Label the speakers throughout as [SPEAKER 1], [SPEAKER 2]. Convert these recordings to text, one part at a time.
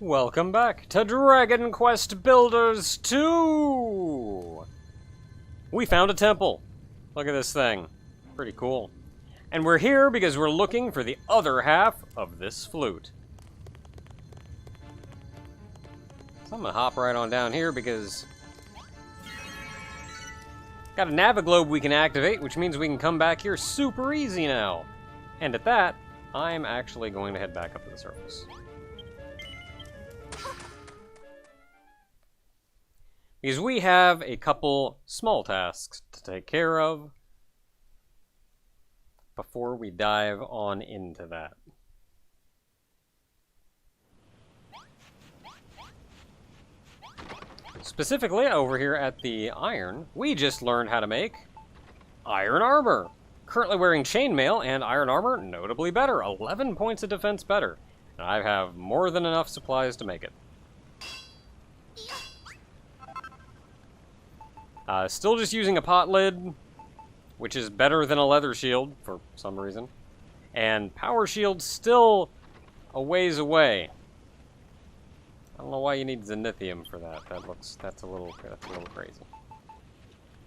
[SPEAKER 1] Welcome back to Dragon Quest Builders 2! We found a temple. Look at this thing. Pretty cool. And we're here because we're looking for the other half of this flute. So I'm gonna hop right on down here because got a Naviglobe we can activate, which means we can come back here super easy now. And at that, I'm actually going to head back up to the surface. Because we have a couple small tasks to take care of before we dive on into that. Specifically, over here at the iron, we just learned how to make iron armor. Currently wearing chainmail and iron armor, notably better. 11 points of defense better. And I have more than enough supplies to make it. Still just using a pot lid, which is better than a leather shield for some reason. And power shield still a ways away. I don't know why you need Zenithium for that. That's a little crazy.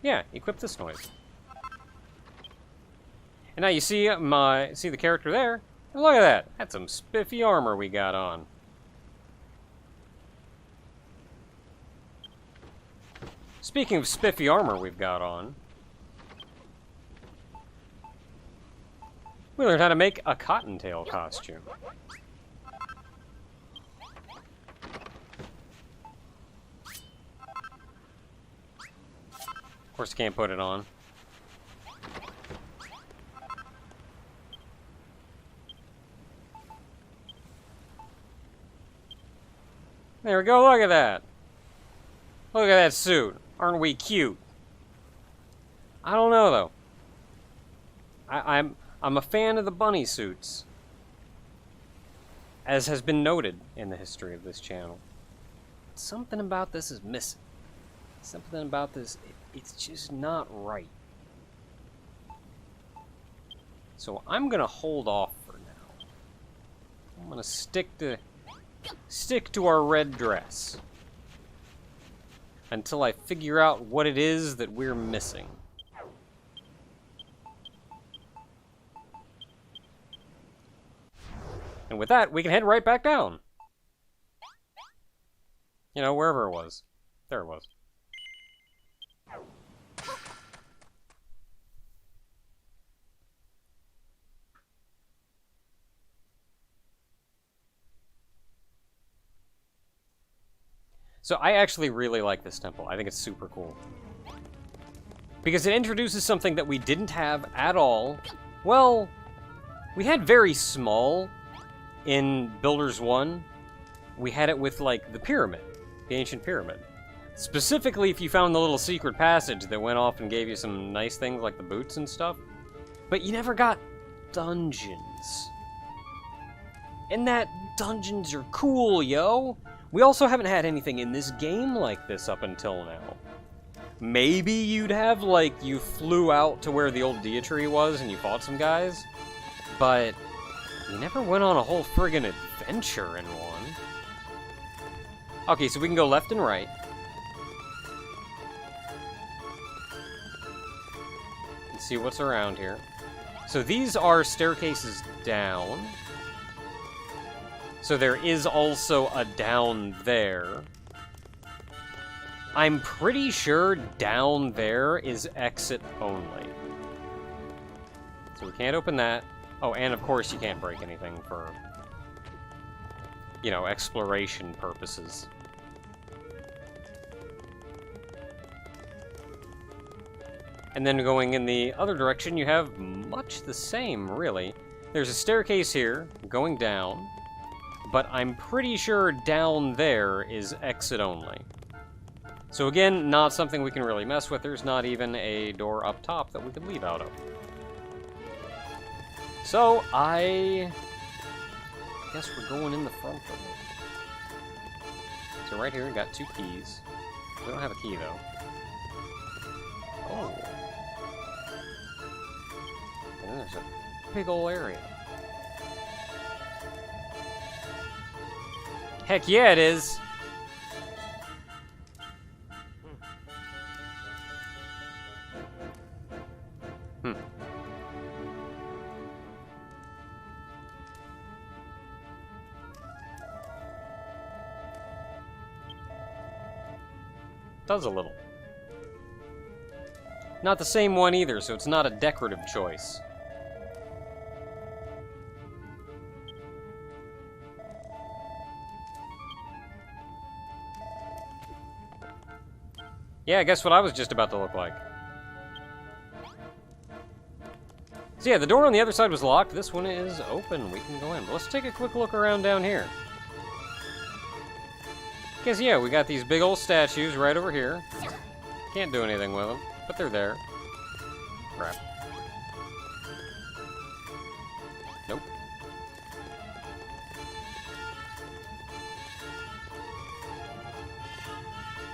[SPEAKER 1] Yeah, equip this noise. And now you see the character there. And look at that. That's some spiffy armor we got on. Speaking of spiffy armor we've got on, we learned how to make a cottontail costume. Of course, you can't put it on. There we go, look at that. Look at that suit. Aren't we cute? I don't know, though. I'm a fan of the bunny suits, as has been noted in the history of this channel. Something about this is missing. Something about this, it's just not right. So I'm gonna hold off for now. I'm gonna stick to our red dress until I figure out what it is that we're missing. And with that, we can head right back down. You know, wherever it was. There it was. So I actually really like this temple. I think it's super cool. Because it introduces something that we didn't have at all. Well, we had very small in Builders 1. We had it with, like, the pyramid. The ancient pyramid. Specifically, if you found the little secret passage that went off and gave you some nice things like the boots and stuff. But you never got dungeons. And that dungeons are cool, yo! We also haven't had anything in this game like this up until now. Maybe you'd have, like, you flew out to where the old Deity was and you fought some guys, but you never went on a whole friggin' adventure in one. Okay, so we can go left and right. And see what's around here. So these are staircases down. So there is also a down there. I'm pretty sure down there is exit only. So we can't open that. Oh, and of course you can't break anything for, you know, exploration purposes. And then going in the other direction, you have much the same, really. There's a staircase here, going down. But I'm pretty sure down there is exit only. So again, not something we can really mess with. There's not even a door up top that we could leave out of. So I guess we're going in the front door. So right here we got 2 keys. We don't have a key though. Oh. And there's a big ol' area. Heck yeah, it is. Does a little. Not the same one either, so it's not a decorative choice. Yeah, guess what I was just about to look like. So yeah, the door on the other side was locked. This one is open. We can go in. But let's take a quick look around down here. Because yeah, we got these big old statues right over here. Can't do anything with them, but they're there. Crap. Nope.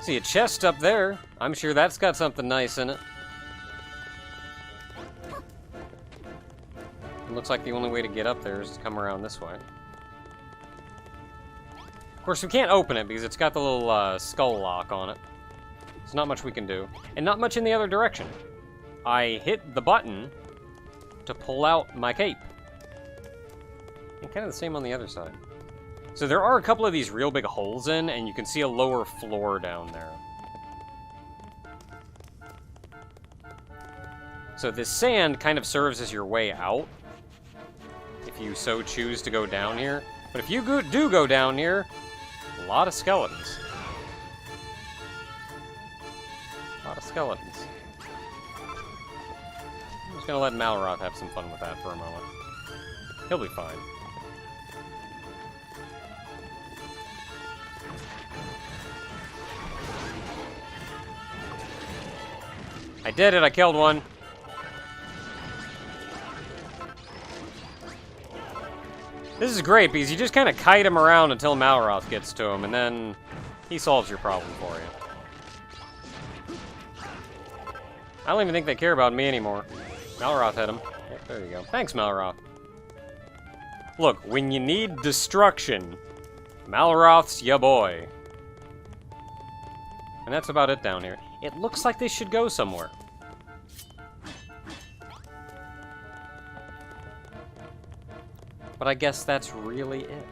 [SPEAKER 1] See a chest up there. I'm sure that's got something nice in it. It looks like the only way to get up there is to come around this way. Of course, we can't open it because it's got the little skull lock on it. There's not much we can do. And not much in the other direction. I hit the button to pull out my cape. And kind of the same on the other side. So there are a couple of these real big holes in, and you can see a lower floor down there. So this sand kind of serves as your way out, if you so choose to go down here. But if you do go down here, a lot of skeletons. A lot of skeletons. I'm just gonna let Malroth have some fun with that for a moment. He'll be fine. I did it, I killed one. This is great because you just kind of kite him around until Malroth gets to him, and then he solves your problem for you. I don't even think they care about me anymore. Malroth hit him. Yep, there you go. Thanks, Malroth. Look, when you need destruction, Malroth's ya boy. And that's about it down here. It looks like they should go somewhere. But I guess that's really it.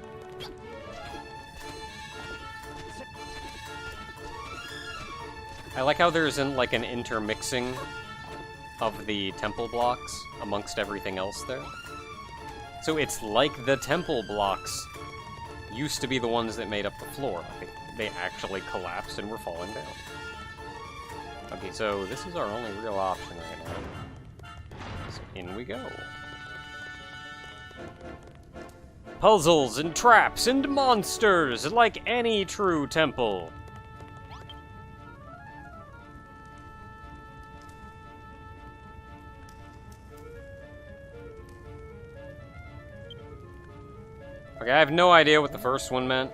[SPEAKER 1] I like how there isn't like an intermixing of the temple blocks amongst everything else there. So it's like the temple blocks used to be the ones that made up the floor. Like they actually collapsed and were falling down. Okay, so this is our only real option right now. So in we go. Puzzles and traps and monsters, like any true temple. Okay, I have no idea what the first one meant.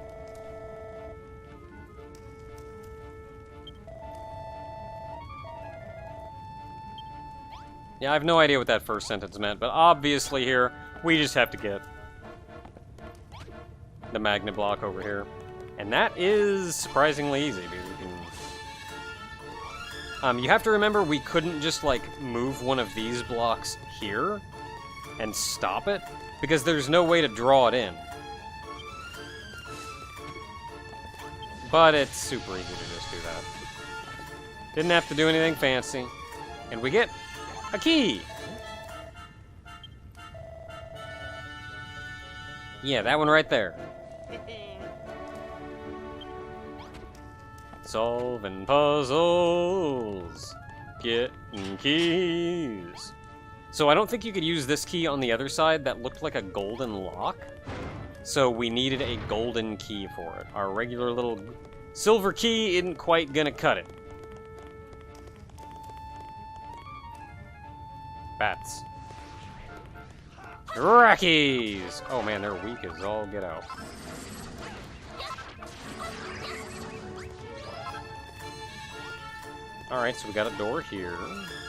[SPEAKER 1] Yeah, I have no idea what that first sentence meant, but obviously here, we just have to get the magnet block over here. And that is surprisingly easy, because we can... you have to remember we couldn't just, like, move one of these blocks here and stop it, because there's no way to draw it in. But it's super easy to just do that. Didn't have to do anything fancy. And we get a key! Yeah, that one right there. Solving puzzles, getting keys. So I don't think you could use this key on the other side that looked like a golden lock. So we needed a golden key for it. Our regular little silver key isn't quite gonna cut it. Bats. Rackies! Oh man, they're weak as all get out. Alright, so we got a door here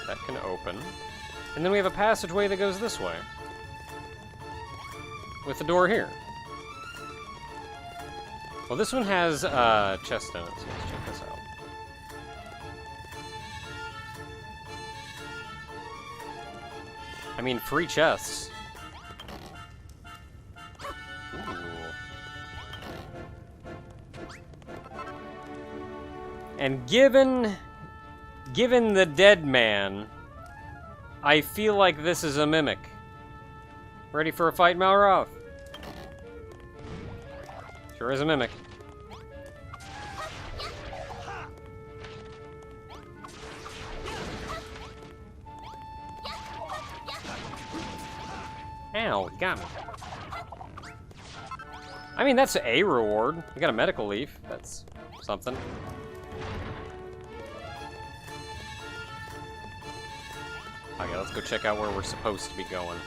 [SPEAKER 1] that can open. And then we have a passageway that goes this way. With the door here. Well, this one has chest in it, so let's check this out. I mean, free chests. Ooh. And given the dead man, I feel like this is a mimic. Ready for a fight, Malroth? Sure is a mimic. Ow, got me. I mean, that's a reward. We got a medical leaf. That's something. Okay, let's go check out where we're supposed to be going.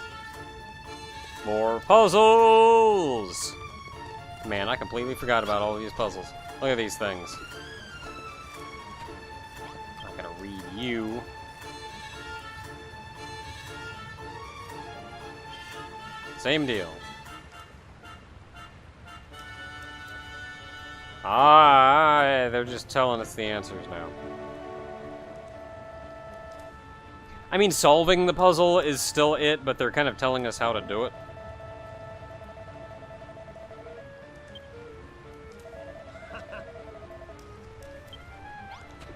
[SPEAKER 1] More puzzles! Man, I completely forgot about all of these puzzles. Look at these things. I'm not gonna read you. Same deal. Ah, they're just telling us the answers now. I mean, solving the puzzle is still it, but they're kind of telling us how to do it.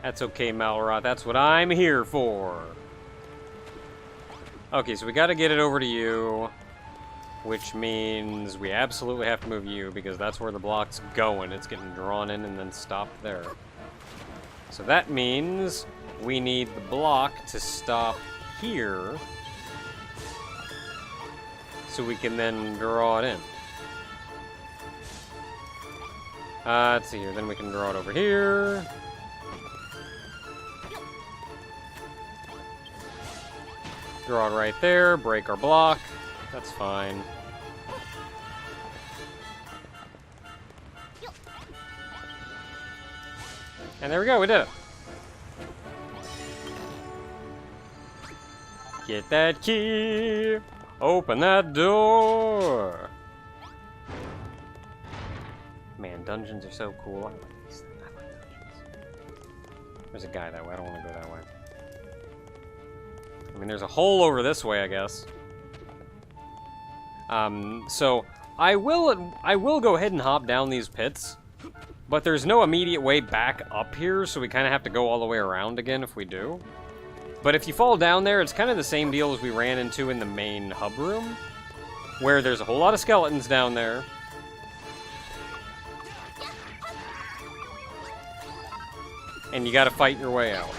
[SPEAKER 1] That's okay, Malroth. That's what I'm here for. Okay, so we gotta get it over to you, which means we absolutely have to move you, because that's where the block's going. It's getting drawn in and then stopped there. So that means we need the block to stop here, so we can then draw it in. Let's see here. Then we can draw it over here. Draw it right there. Break our block. That's fine. And there we go. We did it. Get that key! Open that door! Man, dungeons are so cool. I like these things. I like dungeons. There's a guy that way. I don't want to go that way. I mean, there's a hole over this way, I guess. So I will go ahead and hop down these pits, but there's no immediate way back up here, so we kind of have to go all the way around again if we do. But if you fall down there, it's kind of the same deal as we ran into in the main hub room, where there's a whole lot of skeletons down there. And you gotta fight your way out.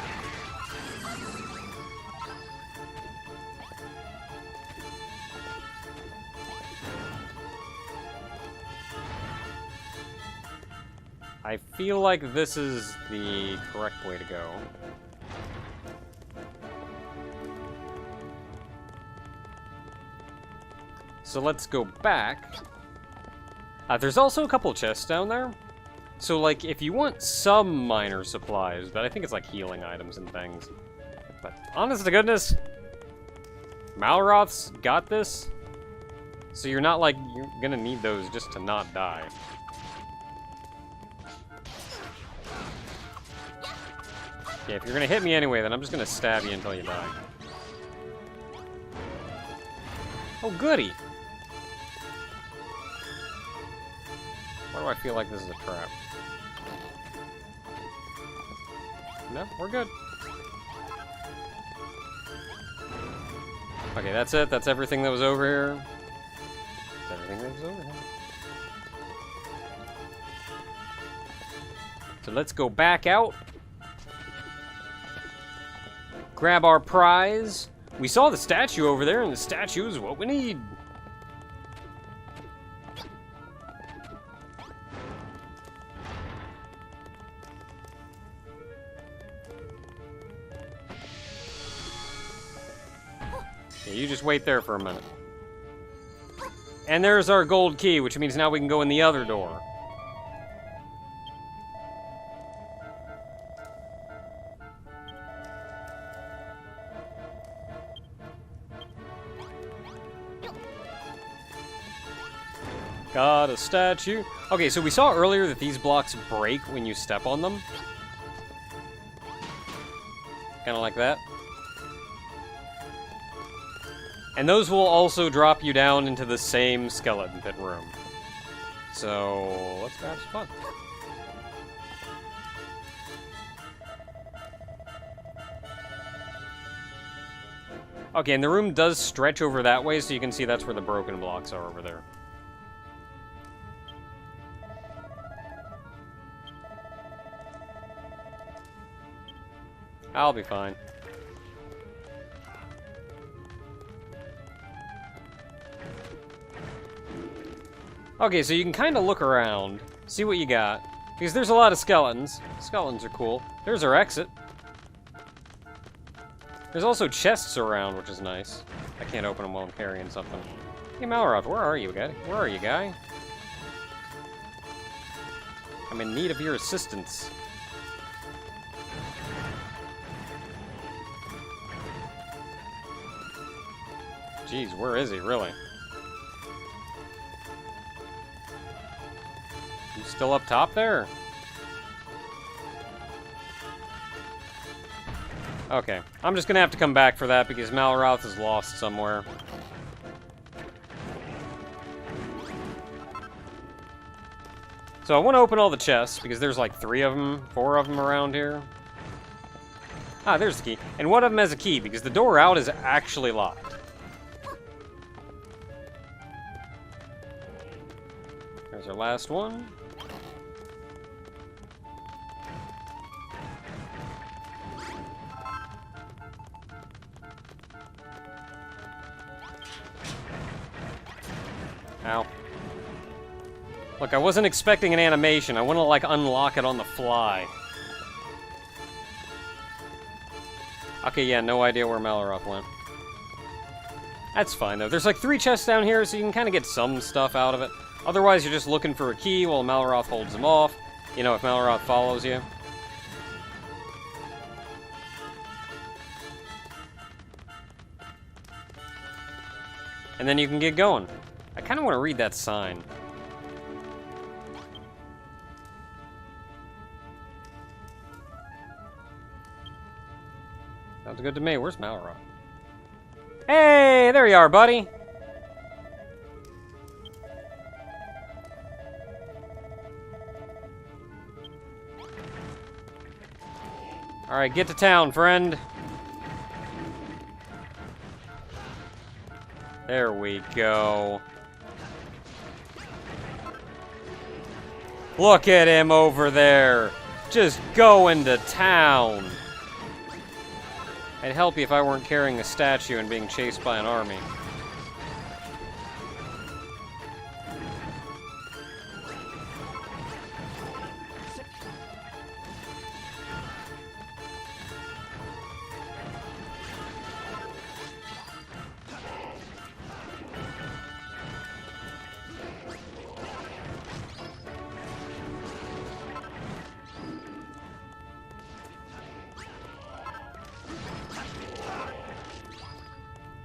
[SPEAKER 1] I feel like this is the correct way to go. So let's go back. There's also a couple chests down there. So, like, if you want some minor supplies, but I think it's like healing items and things. But honest to goodness, Malroth's got this. So you're not like, you're gonna need those just to not die. Yeah, if you're gonna hit me anyway, then I'm just gonna stab you until you die. Oh, goody! Why do I feel like this is a trap? No, we're good. Okay, that's it. That's everything that was over here. That's everything that was over here. So let's go back out. Grab our prize. We saw the statue over there, and the statue is what we need. Yeah, you just wait there for a minute. And there's our gold key, which means now we can go in the other door. Got a statue. Okay, so we saw earlier that these blocks break when you step on them. Kind of like that. And those will also drop you down into the same skeleton pit room. So, let's go have some fun. Okay, and the room does stretch over that way, so you can see that's where the broken blocks are over there. I'll be fine. Okay, so you can kind of look around, see what you got, because there's a lot of skeletons. Skeletons are cool. There's our exit. There's also chests around, which is nice. I can't open them while I'm carrying something. Hey, Malroth, where are you, guy? Where are you, guy? I'm in need of your assistance. Jeez, where is he, really? You still up top there? Okay, I'm just gonna have to come back for that because Malroth is lost somewhere. So I want to open all the chests because there's like 3 of them, 4 of them around here. Ah, there's the key. And one of them has a key because the door out is actually locked. There's our last one. Ow. Look, I wasn't expecting an animation. I want to, like, unlock it on the fly. Okay, yeah, no idea where Malroth went. That's fine, though. There's, like, 3 chests down here, so you can kind of get some stuff out of it. Otherwise, you're just looking for a key while Malroth holds them off. You know, if Malroth follows you. And then you can get going. I kind of want to read that sign. Sounds good to me. Where's Malroth? Hey, there you are, buddy. Alright, get to town, friend. There we go. Look at him over there. Just going to town. I'd help you if I weren't carrying a statue and being chased by an army.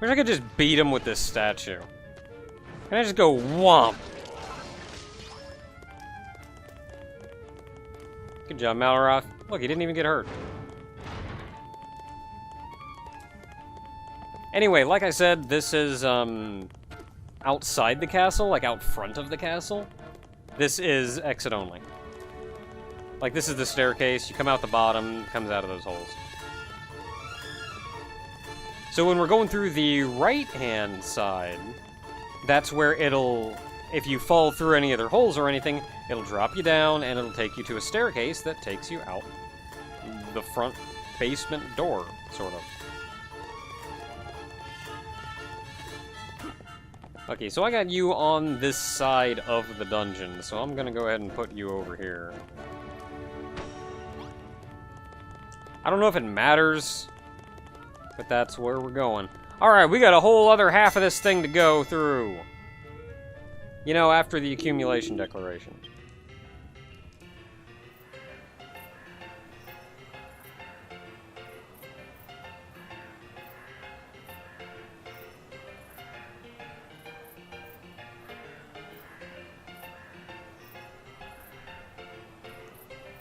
[SPEAKER 1] Wish I could just beat him with this statue. Can I just go whomp? Good job, Malroth. Look, he didn't even get hurt. Anyway, like I said, this is, outside the castle, like out front of the castle. This is exit only. Like, this is the staircase. You come out the bottom, it comes out of those holes. So when we're going through the right-hand side, that's where it'll, if you fall through any of their holes or anything, it'll drop you down and it'll take you to a staircase that takes you out the front basement door, sort of. Okay, so I got you on this side of the dungeon, so I'm gonna go ahead and put you over here. I don't know if it matters, but that's where we're going. Alright, we got a whole other half of this thing to go through. You know, after the accumulation declaration.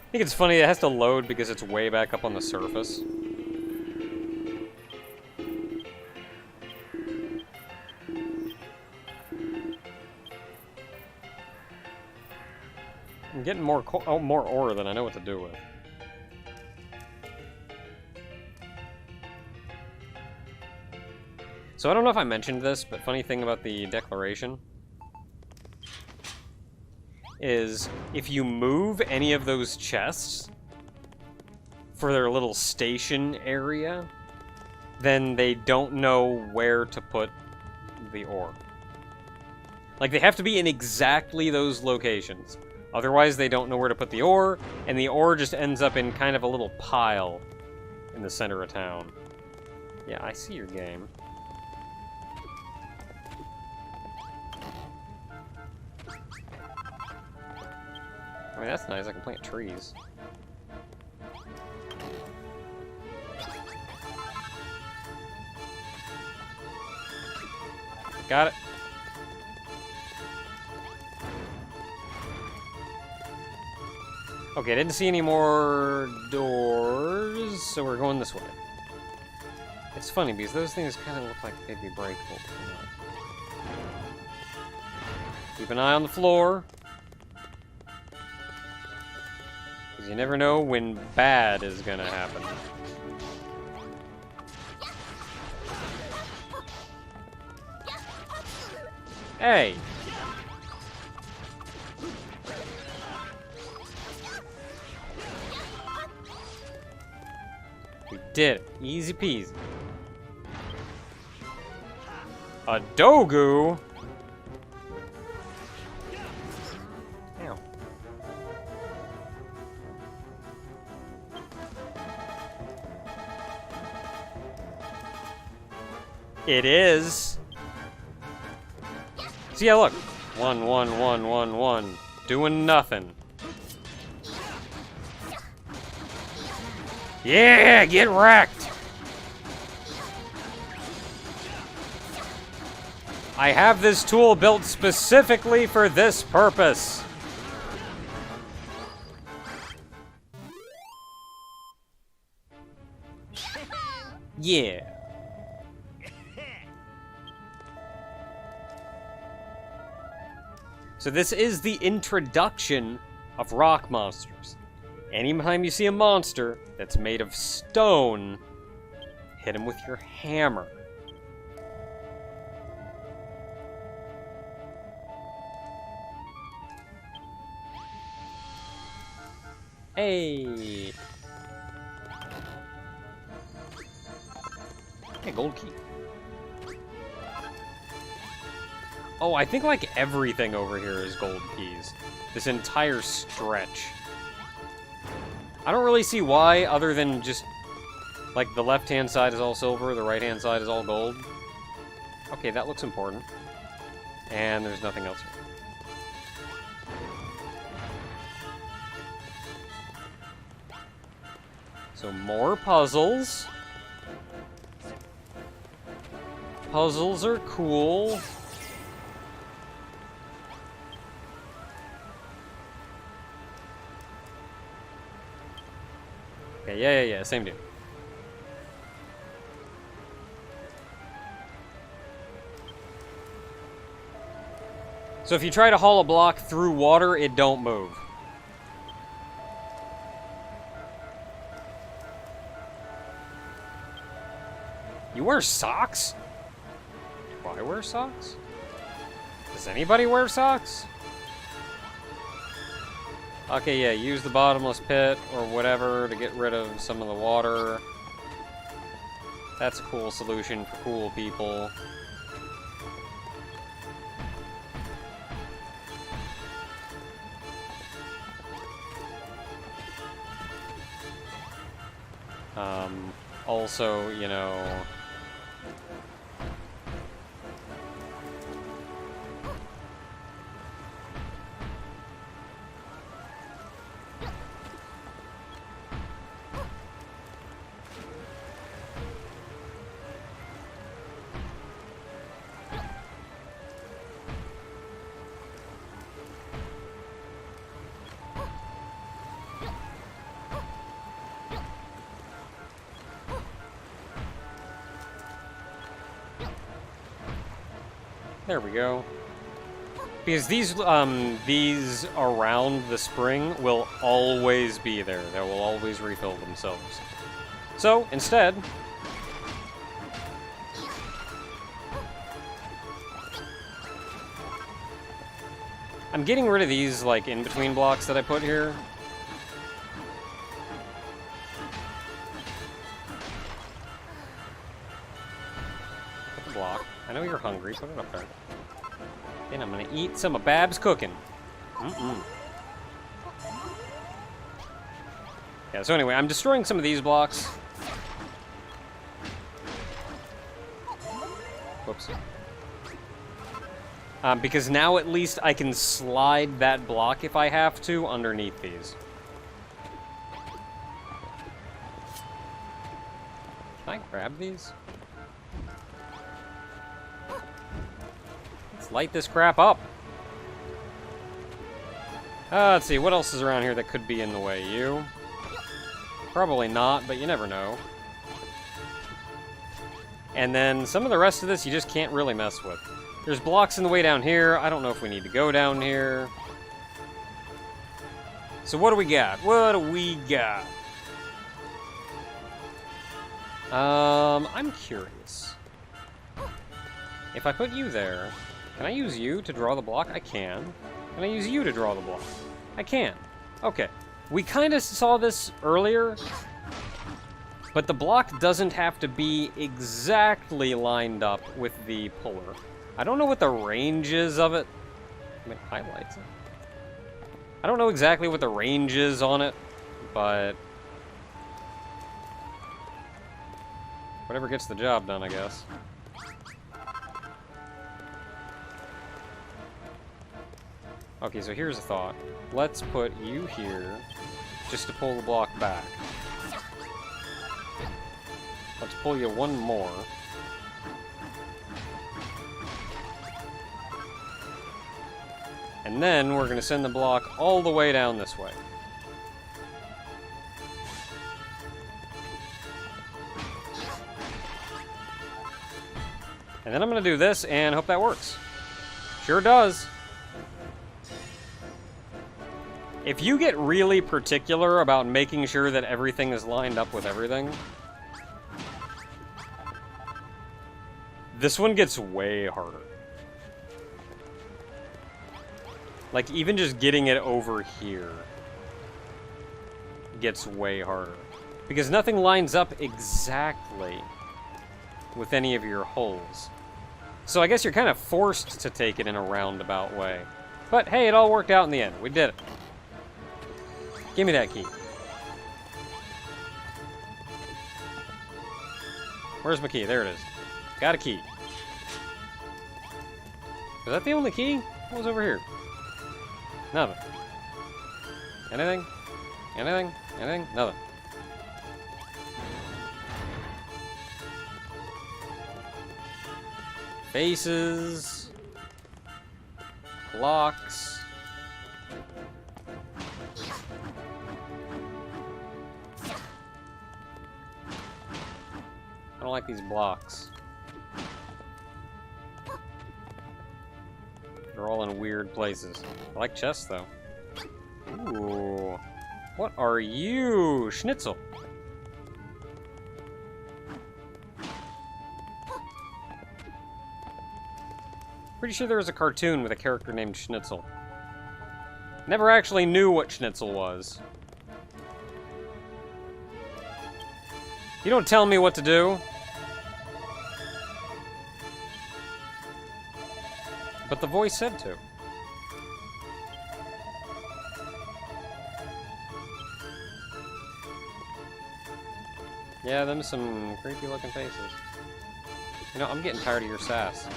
[SPEAKER 1] I think it's funny, it has to load because it's way back up on the surface. I'm getting more ore than I know what to do with. So I don't know if I mentioned this, but funny thing about the declaration is if you move any of those chests for their little station area, then they don't know where to put the ore. Like, they have to be in exactly those locations. Otherwise, they don't know where to put the ore, and the ore just ends up in kind of a little pile in the center of town. Yeah, I see your game. I mean, that's nice. I can plant trees. Got it. Okay, I didn't see any more doors, so we're going this way. It's funny, because those things kind of look like they'd be breakable. Keep an eye on the floor. You never know when bad is gonna happen. Hey! We did it. Easy peasy. A Dogu? It is. So yeah, look. 1, 1, 1, 1, 1. Doing nothing. Yeah, get wrecked. I have this tool built specifically for this purpose. Yeah. So this is the introduction of rock monsters. Anytime you see a monster that's made of stone, hit him with your hammer. Hey! Hey, gold key. Oh, I think like everything over here is gold keys. This entire stretch. I don't really see why, other than just, like, the left-hand side is all silver, the right-hand side is all gold. Okay, that looks important. And there's nothing else here. So more puzzles. Puzzles are cool. Okay, yeah, same deal. So if you try to haul a block through water, it don't move. You wear socks? Do I wear socks? Does anybody wear socks? Okay, yeah, use the bottomless pit or whatever to get rid of some of the water. That's a cool solution for cool people. Also, you know... There we go. Because these around the spring will always be there. They will always refill themselves. So, instead... I'm getting rid of these, like, in-between blocks that I put here. Put the block. I know you're hungry. Put it up there. Then I'm gonna eat some of Bab's cooking. Yeah, so anyway, I'm destroying some of these blocks. Whoops. Because now at least I can slide that block if I have to underneath these. Can I grab these? Let's light this crap up. Let's see, what else is around here that could be in the way? You? Probably not, but you never know. And then some of the rest of this you just can't really mess with. There's blocks in the way down here. I don't know if we need to go down here. So what do we got? What do we got? I'm curious. If I put you there, can I use you to draw the block? I can. Can I use you to draw the block? I can. Okay. We kind of saw this earlier, but the block doesn't have to be exactly lined up with the puller. I don't know what the range is of it. I mean, highlights it. I don't know exactly what the range is on it, but whatever gets the job done, I guess. Okay, so here's a thought. Let's put you here just to pull the block back. Let's pull you one more. And then we're going to send the block all the way down this way. And then I'm going to do this and hope that works. Sure does. If you get really particular about making sure that everything is lined up with everything, this one gets way harder. Like, even just getting it over here gets way harder. Because nothing lines up exactly with any of your holes. So I guess you're kind of forced to take it in a roundabout way. But hey, it all worked out in the end. We did it. Give me that key. Where's my key? There it is. Got a key. Is that the only key? What was over here? Nothing. Anything? Anything? Anything? Nothing. Faces. Blocks. I don't like these blocks. They're all in weird places. I like chests, though. Ooh. What are you? Schnitzel. Pretty sure there was a cartoon with a character named Schnitzel. Never actually knew what Schnitzel was. You don't tell me what to do. But the voice said to. Yeah, them some creepy looking faces. You know, I'm getting tired of your sass.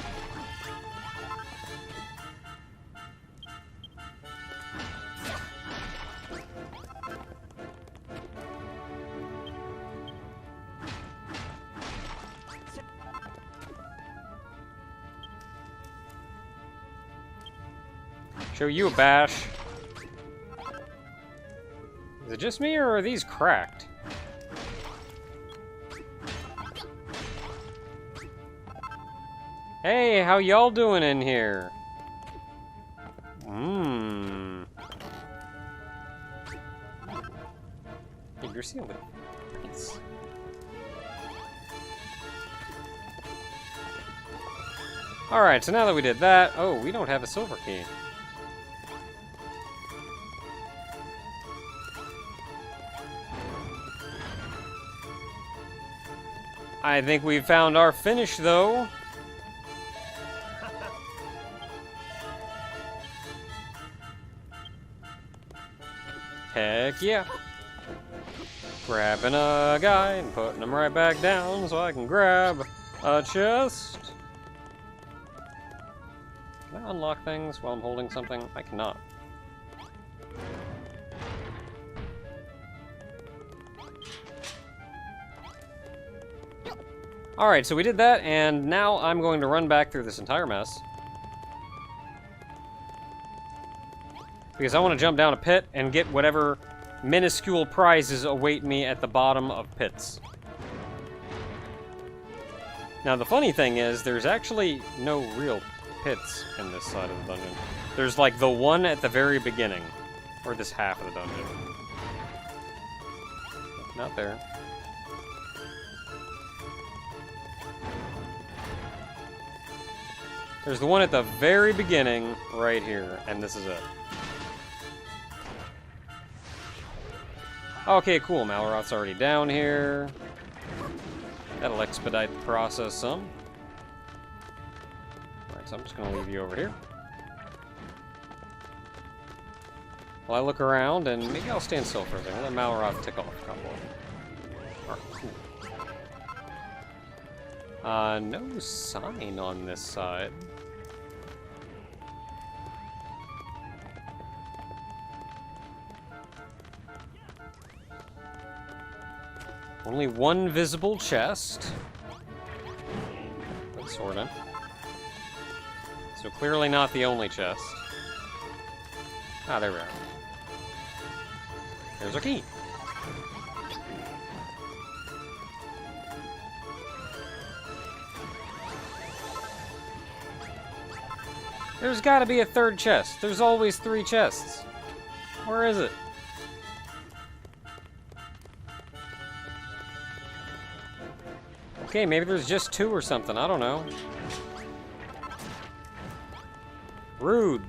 [SPEAKER 1] Show you a bash. Is it just me, or are these cracked? Hey, how y'all doing in here? Hey, you're sealed. Nice. Alright, so now that we did that... Oh, we don't have a silver key. I think we've found our finish, though. Heck yeah. Grabbing a guy and putting him right back down so I can grab a chest. Can I unlock things while I'm holding something? I cannot. Alright, so we did that, and now I'm going to run back through this entire mess. Because I want to jump down a pit and get whatever minuscule prizes await me at the bottom of pits. Now, the funny thing is, there's actually no real pits in this side of the dungeon. There's, like, the one at the very beginning. Or this half of the dungeon. Not there. There's the one at the very beginning, right here, and this is it. Okay, cool. Malroth's already down here. That'll expedite the process some. Alright, so I'm just gonna leave you over here. Well, I look around, and maybe I'll stand still for a second. Let Malroth tick off a couple. Alright, cool. No sign on this side. Only one visible chest. But sorta. So clearly not the only chest. Ah, there we are. There's our key. There's gotta be a third chest. There's always 3 chests. Where is it? Okay, maybe there's just 2 or something. I don't know. Rude.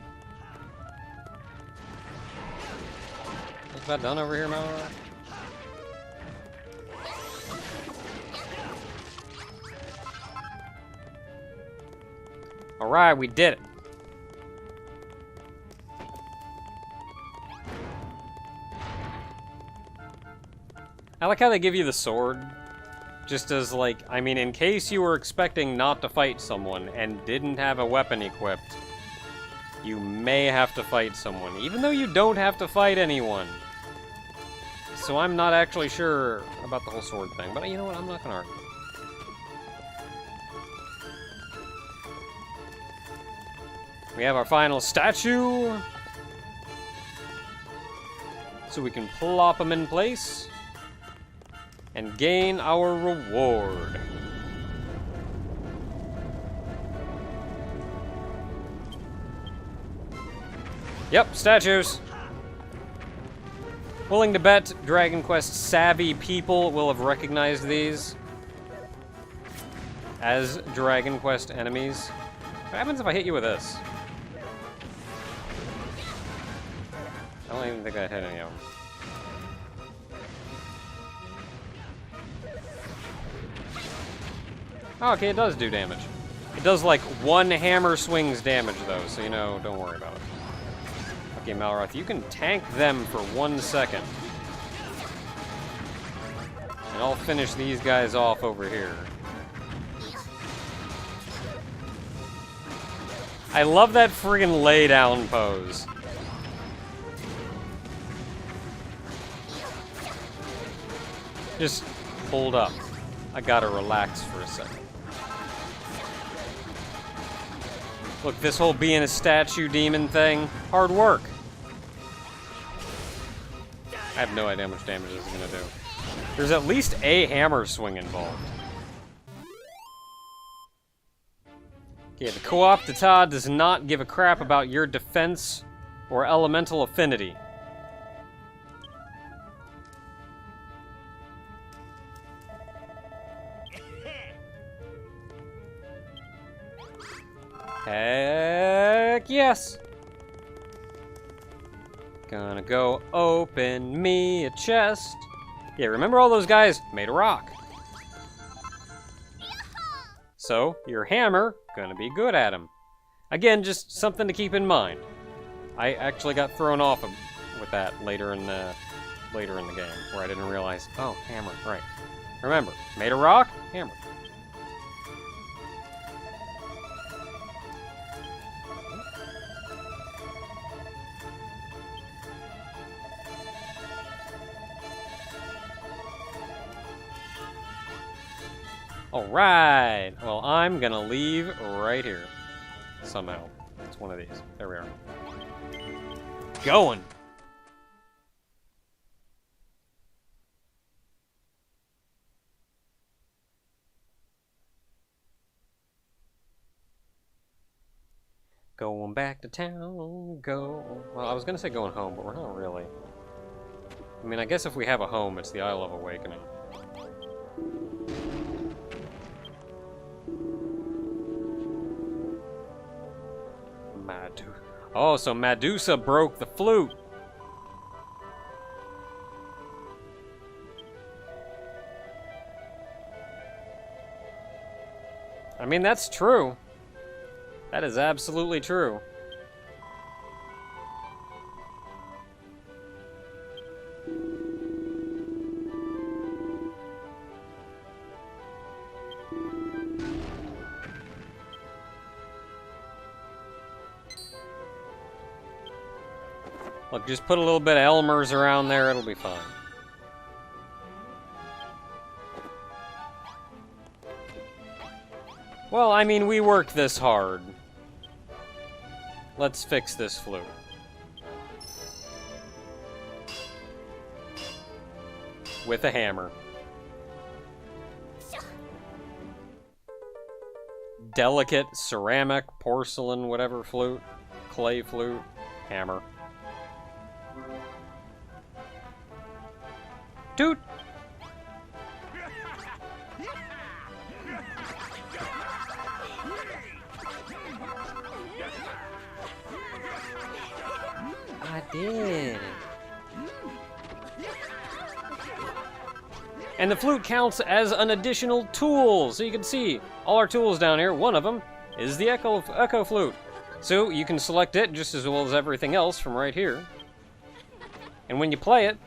[SPEAKER 1] What's about done over here, Malroth? Alright, we did it. I like how they give you the sword. Just as, like, I mean, in case you were expecting not to fight someone and didn't have a weapon equipped, you may have to fight someone, even though you don't have to fight anyone. So I'm not actually sure about the whole sword thing, but you know what, I'm not gonna argue. We have our final statue. So we can plop them in place and gain our reward. Yep, statues. Willing to bet Dragon Quest savvy people will have recognized these as Dragon Quest enemies. What happens if I hit you with this? I don't even think I hit any of them. Oh, okay, it does do damage. It does, like, 1 hammer swings damage, though, so, you know, don't worry about it. Okay, Malroth, you can tank them for 1 second. And I'll finish these guys off over here. I love that friggin' lay-down pose. Just hold up. I gotta relax for a second. Look, this whole being a statue demon thing, hard work. I have no idea how much damage this is gonna do. There's at least a hammer swing involved. Okay, the Co-Optata does not give a crap about your defense or elemental affinity. Heck yes! Gonna go open me a chest. Yeah, remember all those guys made a rock. So, your hammer, gonna be good at him. Again, just something to keep in mind. I actually got thrown off with that later in the game, where I didn't realize, oh, hammer, right. Remember, made a rock, hammer. Alright, well, I'm gonna leave right here. Somehow. It's one of these. There we are. Going! Going back to town, go... Well, I was gonna say going home, but we're not really. I mean, I guess if we have a home, it's the Isle of Awakening. Oh, so Medusa broke the flute. I mean, that's true. That is absolutely true. Look, just put a little bit of Elmer's around there, it'll be fine. Well, I mean, we worked this hard. Let's fix this flute. With a hammer. Delicate ceramic, porcelain, whatever flute. Clay flute. Hammer. Toot! I did. And the flute counts as an additional tool. So you can see all our tools down here. One of them is the echo flute. So you can select it just as well as everything else from right here. And when you play it,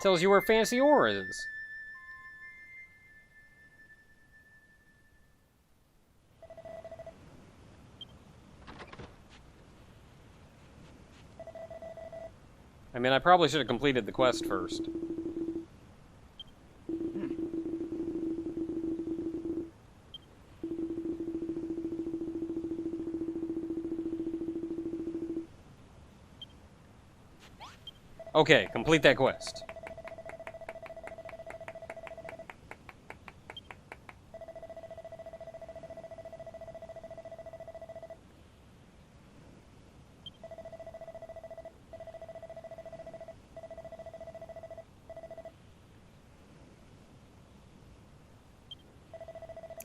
[SPEAKER 1] tells you where Fancy Ore is. I mean, I probably should have completed the quest first. Okay, complete that quest.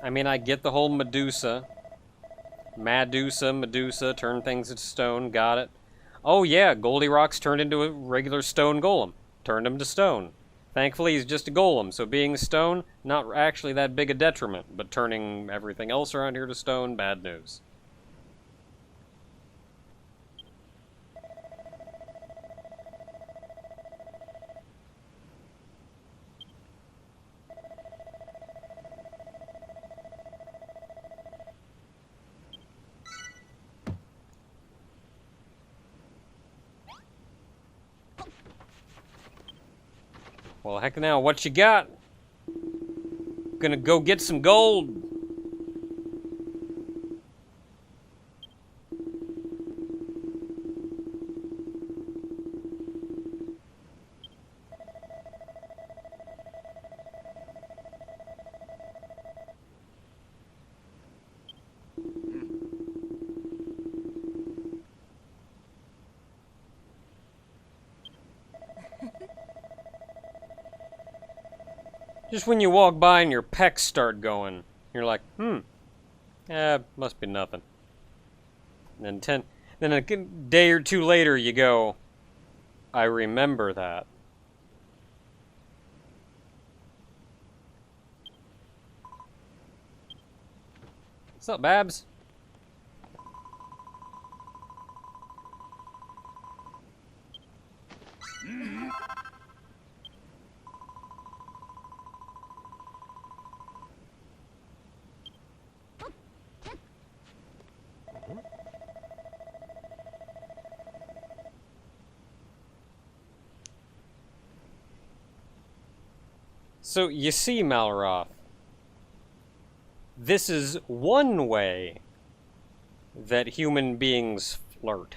[SPEAKER 1] I mean, I get the whole Medusa, turn things into stone, got it. Oh yeah, Goldilocks turned into a regular stone golem. Turned him to stone. Thankfully, he's just a golem, so being stone, not actually that big a detriment, but turning everything else around here to stone, bad news. Well, heck now, what you got? Gonna go get some gold. Just when you walk by and your pecs start going, you're like, must be nothing. And then a day or two later you go, I remember that. What's up, Babs? So, you see, Malroth, this is one way that human beings flirt.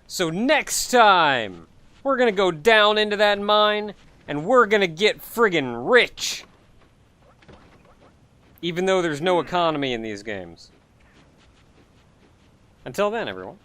[SPEAKER 1] So next time, we're gonna go down into that mine, and we're gonna get friggin' rich. Even though there's no economy in these games. Until then, everyone.